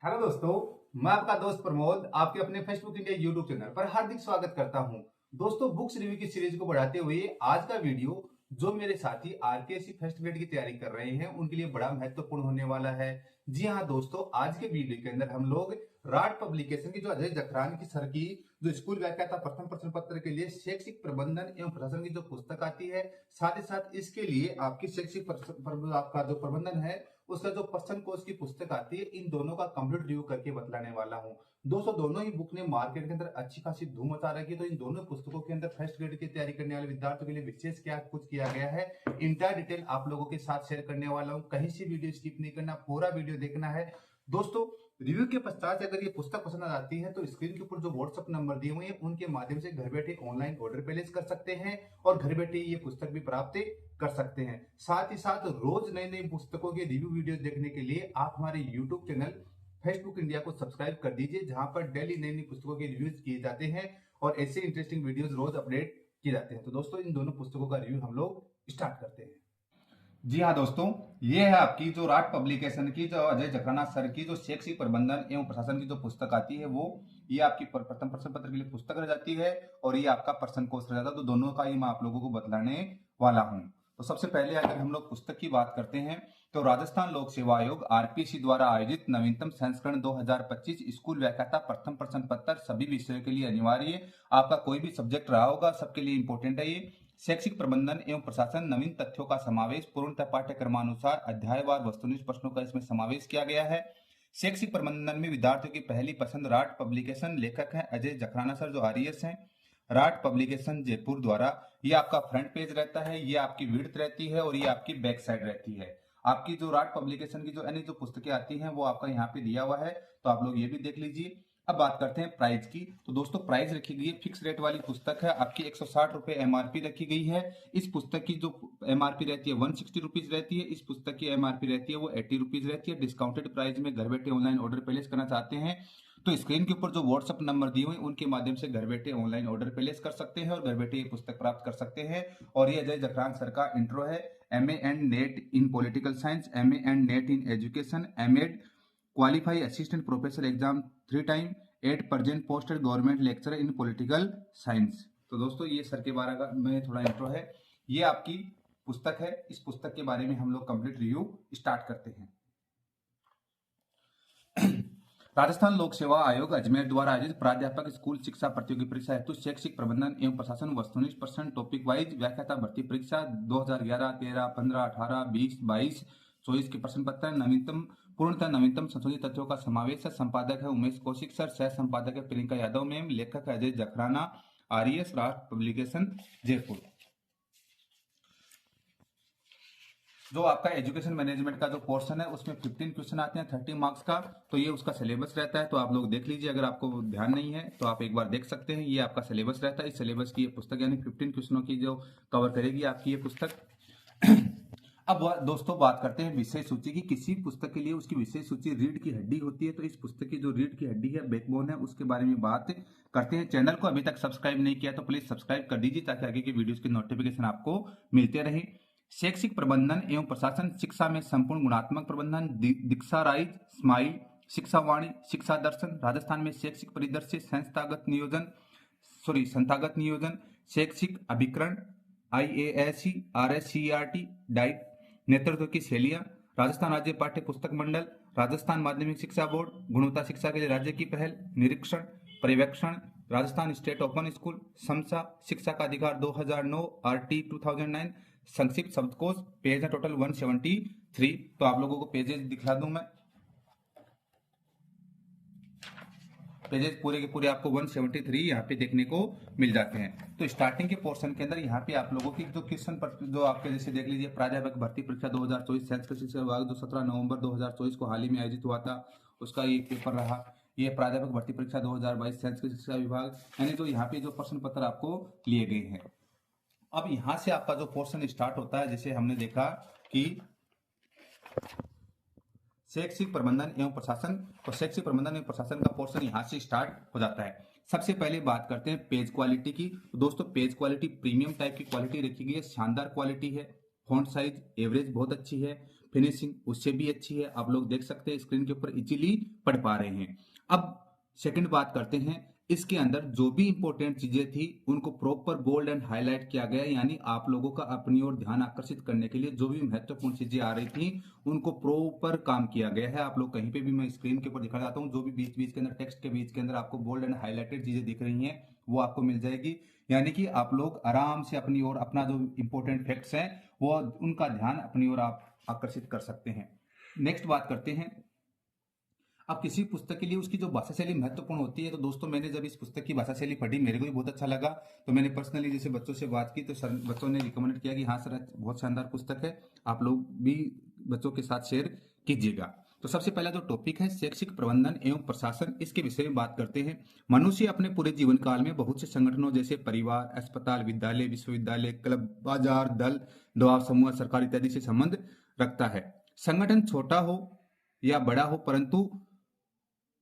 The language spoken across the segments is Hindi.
हेलो दोस्तों, मैं आपका दोस्त प्रमोद आपके अपने फेसबुक इंडिया यूट्यूब चैनल पर हार्दिक स्वागत करता हूं। दोस्तों, बुक्स रिव्यू की सीरीज को बढ़ाते हुए आज का वीडियो जो मेरे साथी आरपीएससी फर्स्ट ग्रेड की तैयारी कर रहे हैं उनके लिए बड़ा महत्वपूर्ण होने वाला है। जी हां दोस्तों, आज के वीडियो के अंदर हम लोग राट पब्लिकेशन की जो अजय जखरान की सर की जो स्कूल व्याख्याता प्रथम प्रश्न पत्र के लिए शैक्षिक प्रबंधन एवं प्रशासन की जो पुस्तक आती है, साथ ही साथ इसके लिए आपकी शैक्षिक आपका जो प्रबंधन है उसका जो पर्सन कोर्स की पुस्तक आती है, इन दोनों का कंप्लीट रिव्यू करके बतलाने वाला हूं। दोस्तों, दोनों ही बुक ने मार्केट के अंदर अच्छी खासी धूम मचा रखी है, तो इन दोनों पुस्तकों के अंदर फर्स्ट ग्रेड की तैयारी करने वाले विद्यार्थियों के लिए विशेष क्या कुछ किया गया है, इंटायर डिटेल आप लोगों के साथ शेयर करने वाला हूं। कहीं से वीडियो स्किप नहीं करना, पूरा वीडियो देखना है। दोस्तों, रिव्यू के पश्चात अगर ये पुस्तक पसंद आ जाती है तो स्क्रीन के ऊपर जो व्हाट्सएप नंबर दिए हुए हैं उनके माध्यम से घर बैठे ऑनलाइन ऑर्डर प्लेस कर सकते हैं और घर बैठे ये पुस्तक भी प्राप्त कर सकते हैं। साथ ही साथ रोज नई नई पुस्तकों के रिव्यू वीडियो देखने के लिए आप हमारे यूट्यूब चैनल फेसबुक इंडिया को सब्सक्राइब कर दीजिए, जहां पर डेली नई नई पुस्तकों के रिव्यूज किए जाते हैं और ऐसे इंटरेस्टिंग वीडियोस रोज अपडेट किए जाते हैं। तो दोस्तों, इन दोनों पुस्तकों का रिव्यू हम लोग स्टार्ट करते हैं। जी हाँ दोस्तों, ये है आपकी जो राट पब्लिकेशन की जो अजय जखराना सर की जो शैक्षिक प्रबंधन एवं प्रशासन की जो पुस्तक आती है, वो ये आपकी प्रथम प्रश्न पत्र के लिए पुस्तक रह जाती है और ये आपका पर्सन कोर्स रह जाता है। तो दोनों का ही मैं आप लोगों को बतलाने वाला हूँ। तो सबसे पहले अगर हम लोग पुस्तक की बात करते हैं तो राजस्थान लोक सेवा आयोग आरपीएससी द्वारा आयोजित नवीनतम संस्करण 2025 स्कूल व्याख्याता प्रथम प्रश्न पत्र सभी विषयों के लिए अनिवार्य। आपका कोई भी सब्जेक्ट रहा होगा सबके लिए इंपॉर्टेंट है ये। शैक्षिक प्रबंधन एवं प्रशासन, नवीन तथ्यों का समावेश, पूर्णतः पाठ्यक्रमानुसार अध्यायवार वस्तुनिष्ठ प्रश्नों का इसमें समावेश किया गया है। शैक्षिक प्रबंधन में विद्यार्थियों की पहली पसंद राट पब्लिकेशन, लेखक है अजय जखराना सर जो आरईएस हैं। राट पब्लिकेशन जयपुर द्वारा ये आपका फ्रंट पेज रहता है, ये आपकी विड्थ रहती है और ये आपकी बैक साइड रहती है। आपकी जो राट पब्लिकेशन की जो यानी जो पुस्तकें आती हैं वो आपका यहाँ पे दिया हुआ है, तो आप लोग ये भी देख लीजिए। अब बात करते हैं प्राइस की। तो दोस्तों, प्राइस रखी गई है, फिक्स रेट वाली पुस्तक है, आपकी 160 रुपए एमआरपी रखी गई है। इस पुस्तक की जो एमआरपी रहती है 160 रुपीज रहती है। इस पुस्तक की एमआरपी रहती है वो 80 रुपीज रहती है। डिस्काउंटेड प्राइस में घर बैठे ऑनलाइन ऑर्डर प्लेस करना चाहते हैं तो स्क्रीन के ऊपर जो व्हाट्सएप नंबर दिए हुए हैं उनके माध्यम से घर बैठे ऑनलाइन ऑर्डर प्लेस कर सकते हैं और घर बैठे ये पुस्तक प्राप्त कर सकते हैं। और ये अजय जखरान सर का इंट्रो है। MA and NET in political science, MA and NET in education, MEd qualify assistant professor exam 3 time, 8 present posted government lecture in political science. तो दोस्तों, ये सर के बारे का में थोड़ा इंट्रो है। ये आपकी पुस्तक है, इस पुस्तक के बारे में हम लोग कंप्लीट रिव्यू स्टार्ट करते हैं। राजस्थान लोक सेवा आयोग अजमेर द्वारा आयोजित प्राध्यापक स्कूल शिक्षा प्रतियोगी परीक्षा हेतु शैक्षिक प्रबंधन एवं प्रशासन वस्तुनिष्ठ प्रश्न टॉपिक वाइज व्याख्याता भर्ती परीक्षा 2011, 13, 15, 18, 20, 22, 24 के प्रश्न पत्र नवीनतम पूर्णतः नवीनतम संशोधित तथ्यों का समावेश है। संपादक है उमेश कौशिक सर, सह संपादक है प्रियंका यादव मैम, लेखक है अजय जखराना, आरईएस, राष्ट्र पब्लिकेशन जयपुर। जो आपका एजुकेशन मैनेजमेंट का जो पोर्शन है उसमें 15 क्वेश्चन आते हैं 30 मार्क्स का, तो ये उसका सिलेबस रहता है। तो आप लोग देख लीजिए, अगर आपको ध्यान नहीं है तो आप एक बार देख सकते हैं। ये आपका सिलेबस रहता है, इस सिलेबस की ये पुस्तक यानी 15 क्वेश्चनों की जो कवर करेगी आपकी ये पुस्तक। अब दोस्तों, बात करते हैं विषय सूची की। किसी पुस्तक के लिए उसकी विषय सूची रीढ़ की हड्डी होती है, तो इस पुस्तक की जो रीढ़ की हड्डी है, बैकबोन है, उसके बारे में बात करते हैं। चैनल को अभी तक सब्सक्राइब नहीं किया तो प्लीज सब्सक्राइब कर दीजिए ताकि आगे की वीडियोस की नोटिफिकेशन आपको मिलते रहे। शैक्षिक प्रबंधन एवं प्रशासन, शिक्षा में संपूर्ण गुणात्मक प्रबंधन, दीक्षा राइज, स्माइल, शिक्षा वाणी, शिक्षा दर्शन, राजस्थान में शैक्षिक परिदृश्य, संस्थागत नियोजन, शैक्षिक अभिकरण, IASE, RSCERT, डाइट, नेतृत्व की शैलियां, राजस्थान राज्य पाठ्य पुस्तक मंडल, राजस्थान माध्यमिक शिक्षा बोर्ड, गुणवत्ता शिक्षा के लिए राज्य की पहल, निरीक्षण, पर्यवेक्षण, Rajasthan state open school, samosa, शिक्षा का अधिकार 2009, RT 2009, संक्षिप्त शब्दकोश, पेज है टोटल 173। तो आप लोगों को पेजेस दिखला दूं मैं, पेजेस पूरे के पूरे आपको 173 यहाँ पे देखने को मिल जाते हैं। तो स्टार्टिंग के पोर्शन के अंदर यहाँ पे आप लोगों की जो क्वेश्चन जो आपके जैसे देख लीजिए, प्राध्यापक भर्ती परीक्षा 2024 संस्कृत शिक्षा विभाग जो 17 नवंबर 2024 को हाल ही में आयोजित हुआ था, उसका ये पेपर रहा। ये प्राध्यापक भर्ती परीक्षा 2022 संस्कृत शिक्षा विभाग, यानी जो यहाँ पे जो प्रश्न पत्र आपको लिए गए हैं। अब यहां से आपका जो पोर्शन स्टार्ट होता है, जैसे हमने देखा कि शैक्षिक प्रबंधन एवं प्रशासन, तो शैक्षिक प्रबंधन एवं प्रशासन का पोर्शन यहां से स्टार्ट हो जाता है। सबसे पहले बात करते हैं पेज क्वालिटी की। तो दोस्तों, पेज क्वालिटी प्रीमियम टाइप की क्वालिटी रखी गई है, शानदार क्वालिटी है। फॉन्ट साइज एवरेज बहुत अच्छी है। फिनिशिंग उससे भी अच्छी है, आप लोग देख सकते हैं स्क्रीन के ऊपर इजीली पढ़ पा रहे हैं। अब सेकंड बात करते हैं, इसके अंदर जो भी इंपॉर्टेंट चीजें थी उनको प्रॉपर बोल्ड एंड हाईलाइट किया गया, यानी आप लोगों का अपनी ओर ध्यान आकर्षित करने के लिए जो भी महत्वपूर्ण चीजें आ रही थी उनको प्रॉपर काम किया गया है। आप लोग कहीं पे भी, मैं स्क्रीन के ऊपर दिखा जाता हूँ, जो भी बीच बीच के अंदर टेक्स्ट के बीच के अंदर आपको बोल्ड एंड हाईलाइटेड चीजें दिख रही हैं वो आपको मिल जाएगी, यानी कि आप लोग आराम से अपनी ओर अपना जो इंपॉर्टेंट फैक्ट्स हैं वो उनका ध्यान अपनी ओर आप आकर्षित कर सकते हैं। नेक्स्ट बात करते हैं, अब किसी पुस्तक के लिए उसकी जो भाषा शैली महत्वपूर्ण होती है, तो दोस्तों मैंने जब इस पुस्तक की भाषा शैली पढ़ी मेरे को भी बहुत अच्छा लगा, तो मैंने पर्सनली जैसे बच्चों से बात की तो सर बच्चों ने रिकमेंड किया कि हाँ सर बहुत शानदार पुस्तक है, आप लोग भी बच्चों के साथ शेयर कीजिएगा। तो सबसे पहला जो टॉपिक है शैक्षिक प्रबंधन एवं प्रशासन, इसके विषय में बात करते हैं। मनुष्य अपने पूरे जीवन काल में बहुत से संगठनों जैसे परिवार, अस्पताल, विद्यालय, विश्वविद्यालय, क्लब, बाजार, दल, दबाव समूह, सरकार इत्यादि से संबंध रखता है। संगठन छोटा हो या बड़ा हो परंतु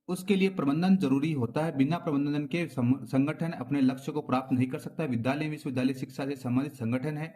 उसके लिए प्रबंधन जरूरी होता है, बिना प्रबंधन के संगठन अपने लक्ष्य को प्राप्त नहीं कर सकता। विद्यालय विश्वविद्यालय शिक्षा से संबंधित संगठन है।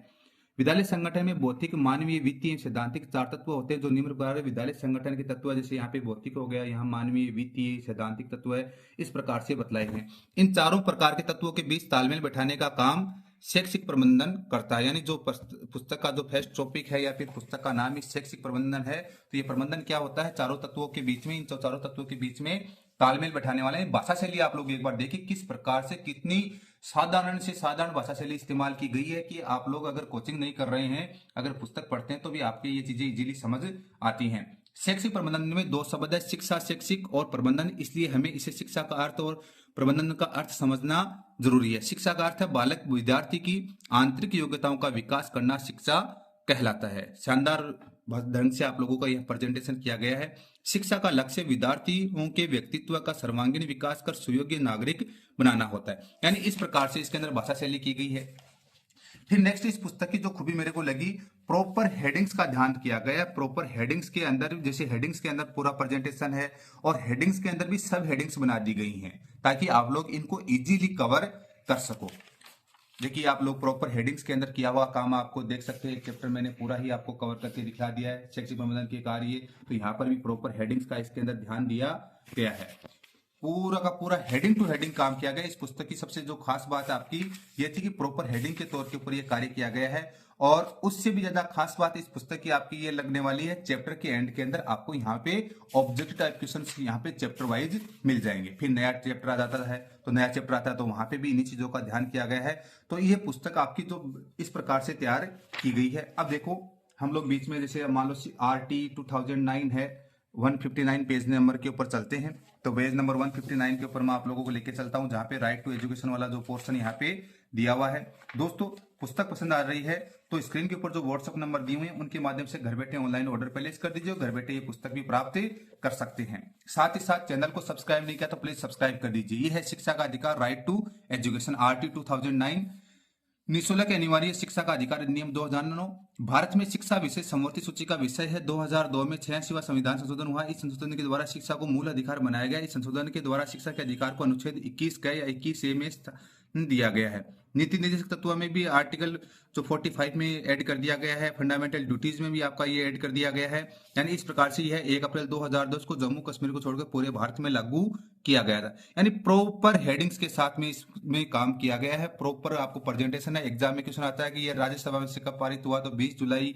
विद्यालय संगठन में भौतिक, मानवीय, वित्तीय, सैद्धांतिक 4 तत्व होते हैं जो निम्न प्रकार है। विद्यालय संगठन के तत्व जैसे यहाँ पे भौतिक हो गया, यहाँ मानवीय, वित्तीय, सैद्धांतिक तत्व है, इस प्रकार से बतलाए हैं। इन चारों प्रकार के तत्वों के बीच तालमेल बैठाने का काम शैक्षिक प्रबंधन करता है, यानी जो पुस्तक का जो फर्स्ट टॉपिक है या फिर पुस्तक का नाम ही शैक्षिक प्रबंधन है, तो ये प्रबंधन क्या होता है, चारों तत्वों के बीच में, इन चारों तत्वों के बीच में तालमेल बैठाने वाले। भाषा शैली आप लोग एक बार देखिए किस प्रकार से, कितनी साधारण से साधारण भाषा शैली इस्तेमाल की गई है कि आप लोग अगर कोचिंग नहीं कर रहे हैं, अगर पुस्तक पढ़ते हैं तो भी आपके ये चीजें इजीली समझ आती हैं। शैक्षिक प्रबंधन में 2 शब्द है, शिक्षा, शैक्षिक और प्रबंधन, इसलिए हमें इसे शिक्षा का अर्थ और प्रबंधन का अर्थ समझना जरूरी है। शिक्षा का अर्थ है बालक विद्यार्थी की आंतरिक योग्यताओं का विकास करना शिक्षा कहलाता है। शानदार ढंग से आप लोगों का यह प्रेजेंटेशन किया गया है। शिक्षा का लक्ष्य विद्यार्थियों के व्यक्तित्व का सर्वांगीण विकास कर सुयोग्य नागरिक बनाना होता है, यानी इस प्रकार से इसके अंदर भाषा शैली की गई है। फिर नेक्स्ट इस पुस्तक की जो खूबी मेरे को लगी, प्रॉपर हेडिंग्स का ध्यान किया गया। प्रॉपर हेडिंग्स के अंदर, जैसे हेडिंग्स के अंदर पूरा प्रेजेंटेशन है और हेडिंग्स के अंदर भी सब हेडिंग्स बना दी गई हैं ताकि आप लोग इनको इजीली कवर कर सको। देखिए आप लोग प्रॉपर हेडिंग्स के अंदर किया हुआ काम आपको देख सकते हैं, चैप्टर मैंने पूरा ही आपको कवर करके दिखा दिया है, शैक्षिक प्रबंधन के कार्य, तो यहाँ पर भी प्रॉपर हेडिंग्स का इसके अंदर ध्यान दिया गया है। पूरा का पूरा हेडिंग टू हेडिंग काम किया गया। इस पुस्तक की सबसे जो खास बात आपकी ये थी कि प्रॉपर हेडिंग के तौर के ऊपर ये कार्य किया गया है, और उससे भी ज्यादा खास बात इस पुस्तक की आपकी ये लगने वाली है, चैप्टर के एंड के अंदर आपको यहाँ पे ऑब्जेक्टिव टाइप क्वेश्चंस यहाँ पे चैप्टर वाइज मिल जाएंगे। फिर नया चैप्टर आ जाता है तो नया चैप्टर आता है तो वहां पे भी इन्हीं चीजों का ध्यान किया गया है। तो ये पुस्तक आपकी जो इस प्रकार से तैयार की गई है। अब देखो हम लोग बीच में जैसे मान लो RT 2009 है, 159 पेज नंबर के ऊपर चलते हैं, तो पेज नंबर 159 के ऊपर मैं आप लोगों को लेके चलता हूं जहां पे राइट टू एजुकेशन वाला जो पोर्शन यहाँ पे दिया हुआ है। दोस्तों पुस्तक पसंद आ रही है तो स्क्रीन के ऊपर जो व्हाट्सएप नंबर दिए हुए हैं उनके माध्यम से घर बैठे ऑनलाइन ऑर्डर प्लेस कर दीजिए, घर बैठे ये पुस्तक भी प्राप्त कर सकते हैं। साथ ही साथ चैनल को सब्सक्राइब नहीं किया तो प्लीज सब्सक्राइब कर दीजिए। ये है शिक्षा का अधिकार, राइट टू एजुकेशन, RT 2009, निःशुल्क अनिवार्य शिक्षा का अधिकार अधिनियम 2009। भारत में शिक्षा विषय समवर्ती सूची का विषय है। 2002 में 86वां संविधान संशोधन हुआ। इस संशोधन के द्वारा शिक्षा को मूल अधिकार बनाया गया। इस संशोधन के द्वारा शिक्षा के अधिकार को अनुच्छेद 21 क या 21A में दिया गया है। नीति निर्देशक तत्व में भी आर्टिकल जो 45 में ऐड कर दिया गया है। फंडामेंटल ड्यूटीज में भी आपका ये ऐड कर दिया गया है। यानी इस प्रकार से यह 1 अप्रैल 2010 को जम्मू कश्मीर को छोड़कर पूरे भारत में लागू किया गया था। यानी प्रॉपर हेडिंग्स के साथ में इसमें काम किया गया है। प्रॉपर आपको प्रेजेंटेशन है। एग्जाम में क्वेश्चन आता है कि यह राज्यसभा में से कब पारित हुआ, तो 20 जुलाई।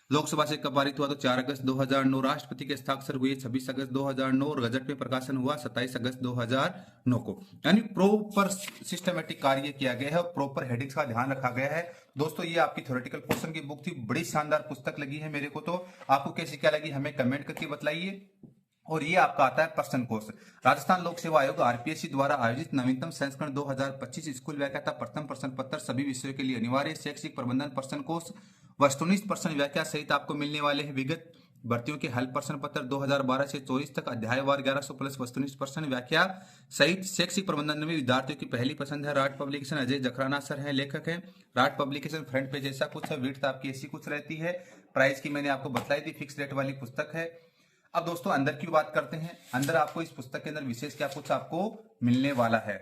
लोकसभा से कब पारित हुआ, तो 4 अगस्त 2009। राष्ट्रपति के हस्ताक्षर हुए 26 अगस्त 2009 और गजट में प्रकाशन हुआ 27 अगस्त 2009 को। यानी प्रॉपर सिस्टमेटिक कार्य किया गया है और प्रॉपर हेडिंग्स का ध्यान रखा गया है। दोस्तों ये आपकी थ्योरेटिकल पोर्शन की बुक थी, बड़ी शानदार पुस्तक लगी है मेरे को। तो आपको कैसी क्या लगी हमें कमेंट करके बताइए। और ये आपका आता है पर्सन कोर्स, राजस्थान लोक सेवा आयोग RPSC द्वारा आयोजित नवीनतम संस्करण 2025 स्कूल व्याख्याता प्रथम प्रश्न पत्र सभी विषयों के लिए अनिवार्य शैक्षिक प्रबंधन पर्सन कोर्स, वस्तुनिष्ठ प्रश्न व्याख्या सहित आपको मिलने वाले हैं विगत भर्तियों के हल प्रश्न पत्र 2012 से 24 तक, अध्यायवार 1100 प्लस वस्तुनिष्ठ प्रश्न व्याख्या सहित। शैक्षिक प्रबंधन में विद्यार्थियों की पहली पसंद है rot publication. Ajay Jakhrana sir है, लेखक है। राट पब्लिकेशन फ्रंट पेज ऐसा कुछ है, विड्थ आपकी ऐसी कुछ रहती है। प्राइस की मैंने आपको बताई थी, फिक्स रेट वाली पुस्तक है। अब दोस्तों अंदर की बात करते हैं। अंदर आपको इस पुस्तक के अंदर विशेष क्या कुछ आपको मिलने वाला है।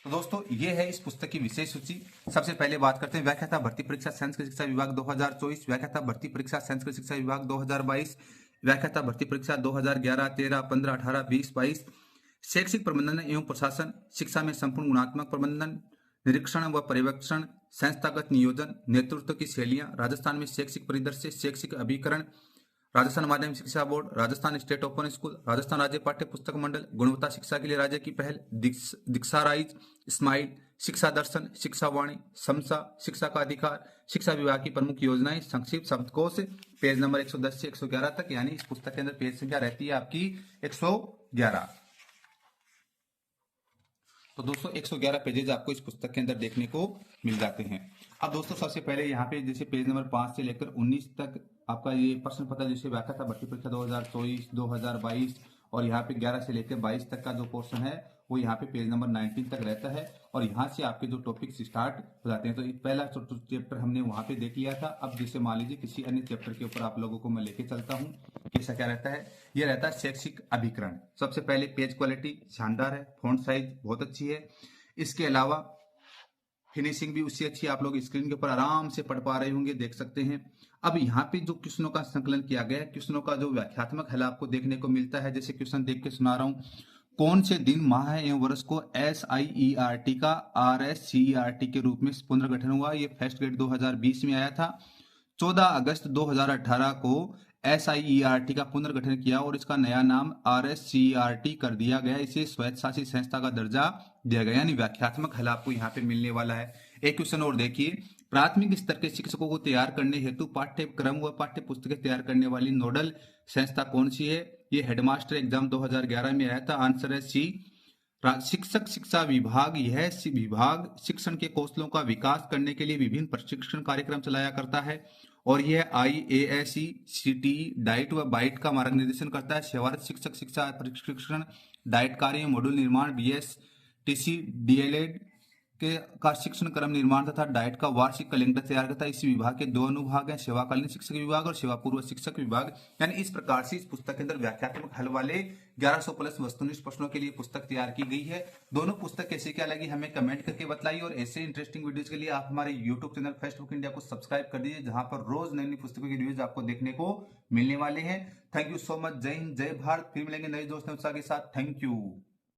तो दोस्तों ये है इस पुस्तक की विशेष सूची। सबसे पहले बात करते हैं व्याख्याता भर्ती परीक्षा संस्कृत शिक्षा विभाग 2024, व्याख्याता भर्ती परीक्षा संस्कृत शिक्षा विभाग 2022, व्याख्याता भर्ती परीक्षा 2011, 13, 15, 18, 20, 22, शैक्षिक प्रबंधन एवं प्रशासन, शिक्षा में संपूर्ण गुणात्मक प्रबंधन, निरीक्षण व पर्यवेक्षण, संस्थागत नियोजन, नेतृत्व की शैलियां, राजस्थान में शैक्षिक परिदृश्य, शैक्षिक अभिकरण, राजस्थान माध्यमिक शिक्षा board, Rajasthan state open school, Rajasthan राज्य पाठ्य पुस्तक मंडल, गुणवत्ता शिक्षा के लिए राज्य की पहल, दीक्षा राइज, स्माइल, शिक्षा दर्शन, शिक्षा वाणी, समसा, शिक्षा का अधिकार, शिक्षा विभाग की प्रमुख योजनाएं, संक्षिप्त शब्दकोश, पेज नंबर 110 से 111 तक, यानी इस पुस्तक के अंदर पेज संख्या रहती है आपकी 111। तो दोस्तों 111 पेजेज आपको इस पुस्तक के अंदर देखने को मिल जाते हैं। अब दोस्तों सबसे पहले यहाँ पे जैसे पेज नंबर 5 से लेकर 19 तक आपका ये प्रश्न पत्र जैसे व्याख्याता भर्ती परीक्षा 2024, 2022 और यहाँ पे 11 से लेकर 22 तक का जो पोर्शन है वो यहाँ पे पेज नंबर 19 तक रहता है और यहाँ से आपके जो टॉपिक्स स्टार्ट हो जाते हैं। तो पहला चैप्टर हमने वहाँ पे देख लिया था। अब जैसे मान लीजिए किसी अन्य चैप्टर के ऊपर आप लोगों को मैं लेके चलता हूँ। कैसा क्या रहता है, ये रहता है शैक्षिक अभिकरण। सबसे पहले पेज क्वालिटी शानदार है, फॉन्ट साइज बहुत अच्छी है, इसके अलावा फिनिशिंग भी उससे अच्छी, आप लोग स्क्रीन के ऊपर आराम से पढ़ पा रहे होंगे, देख सकते हैं। अब यहाँ पे जो क्वेश्चनों का संकलन किया गया है, क्वेश्चनों का जो व्याख्यात्मक हल आपको देखने को मिलता है। जैसे क्वेश्चन देख के सुना रहा हूँ, कौन से दिन माह एवं वर्ष को SIERT का RSCERT के रूप में पुनर्गठन हुआ? ये फर्स्ट ग्रेड 2020 में आया था। 14 अगस्त 2018 को SIERT का पुनर्गठन किया और इसका नया नाम RSCERT कर दिया गया। इसे स्वायत्तशासी संस्था का दर्जा दिया गया, यानी व्याख्यात्मक हल आपको यहाँ पे मिलने वाला है। एक क्वेश्चन और देखिए, प्राथमिक स्तर के शिक्षकों को तैयार करने हेतु पाठ्यक्रम व पाठ्य पुस्तकें तैयार करने वाली नोडल संस्था कौन सी है? ये हेडमास्टर एग्जाम 2011 में आया था। आंसर है सी, शिक्षक शिक्षा विभाग। यह विभाग शिक्षण के कौशलों का विकास करने के लिए विभिन्न प्रशिक्षण कार्यक्रम चलाया करता है और यह IASE, CTE, डाइट व बाइट का मार्गनिर्देशन करता है। सेवारत शिक्षक शिक्षा प्रशिक्षण, डाइट कार्य, मॉड्यूल निर्माण, BSTC, DLED का शिक्षण क्रम निर्माण तथा डाइट का वार्षिक कैलेंडर तैयार करता है। इस विभाग के 2 अनुभाग हैं, सेवाकालीन शिक्षक विभाग और सेवा पूर्व शिक्षक विभाग। यानी इस प्रकार से इस पुस्तक के अंदर व्याख्यात्मक हल वाले 1100 प्लस वस्तुनिष्ठ प्रश्नों के लिए पुस्तक तैयार की गई है। दोनों पुस्तक कैसे क्या लगी हमें कमेंट करके बताइए और ऐसे इंटरेस्टिंग वीडियोस के लिए आप हमारे यूट्यूब चैनल फेस्टबुक इंडिया को सब्सक्राइब कर दीजिए, जहां पर रोज नई नई पुस्तकों की रिव्यूज आपको देखने को मिलने वाले हैं। Thank you so much. जय हिंद, जय भारत। फिर मिलेंगे नए दोस्त उत्साह के साथ। Thank you.